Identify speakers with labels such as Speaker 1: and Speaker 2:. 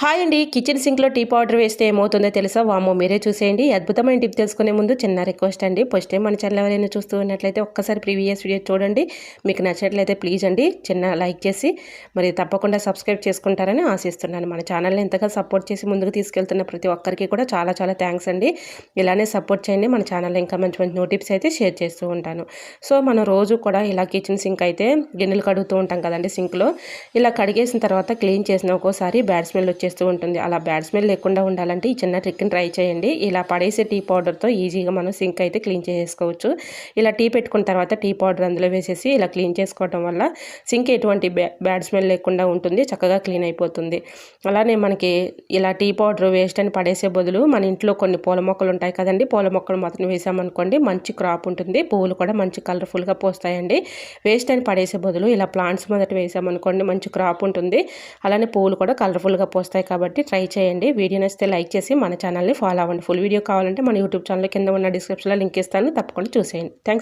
Speaker 1: Hi అండి. Kitchen సింక్లో tea powder వేస్తే ఏమవుతుందో తెలుసా? వామ్మో, మీరే చూసేయండి. అద్భుతమైన టిప్ తెలుసుకునే ముందు చిన్న రిక్వెస్ట్ అండి. ఫస్ట్ టైం మన ఛానల్ ఎవరైనా చూస్తూ ఉన్నట్లయితే ఒక్కసారి ప్రీవియస్ వీడియో చూడండి. మీకు నచ్చినట్లయితే ప్లీజ్ అండి చిన్న లైక్ చేసి మరి తప్పకుండా సబ్స్క్రైబ్ చేసుకుంటారని ఆశిస్తున్నాను. మన ఛానల్ని ఎంతగా సపోర్ట్ చేసి ముందుకు తీసుకెళ్తున్న ప్రతి ఒక్కరికి కూడా చాలా చాలా థ్యాంక్స్ అండి. ఇలానే సపోర్ట్ చేయండి. మన ఛానల్లో ఇంకా మంచి మంచి న్యూ టిప్స్ అయితే షేర్ చేస్తూ ఉంటాను. సో మనం రోజు కూడా ఇలా కిచెన్ సింక్ అయితే గిన్నెలు కడుగుతూ ఉంటాం కదండి. సింక్లో ఇలా కడిగేసిన తర్వాత క్లీన్ చేసిన ఒక్కోసారి బ్యాడ్ స్మెల్ వచ్చేస్తుంది ఉంటుంది. అలా బ్యాడ్ స్మెల్ లేకుండా ఉండాలంటే ఈ చిన్న ట్రిక్ని ట్రై చేయండి. ఇలా పడేసే టీ పౌడర్తో ఈజీగా మనం సింక్ అయితే క్లీన్ చేసుకోవచ్చు. ఇలా టీ పెట్టుకున్న తర్వాత టీ పౌడర్ అందులో వేసేసి ఇలా క్లీన్ చేసుకోవడం వల్ల సింక్ ఎటువంటి బ్యాడ్ స్మెల్ లేకుండా ఉంటుంది, చక్కగా క్లీన్ అయిపోతుంది. అలానే మనకి ఇలా టీ పౌడర్ వేస్ట్ అని పడేసే బదులు మన ఇంట్లో కొన్ని పూల మొక్కలు ఉంటాయి కదండి, పూల మొక్కలు మాత్రం వేసామనుకోండి మంచి క్రాప్ ఉంటుంది, పువ్వులు కూడా మంచి కలర్ఫుల్గా పోస్తాయండి. వేస్ట్ అని పడేసే బదులు ఇలా ప్లాంట్స్ మొదట వేసామనుకోండి మంచి క్రాప్ ఉంటుంది, అలానే పువ్వులు కూడా కలర్ఫుల్గా పోస్తాయి. కాబట్టి ట్రై చేయండి. వీడియో నచ్చితే లైక్ చేసి మన ఛానల్ని ఫాలో అవ్వండి. ఫుల్ వీడియో కావాలంటే మన యూట్యూబ్ ఛానల్ కింద ఉన్న డిస్క్రిప్షన్లో లింక్ ఇస్తాను, తప్పకుండా చూసేయండి. థ్యాంక్స్.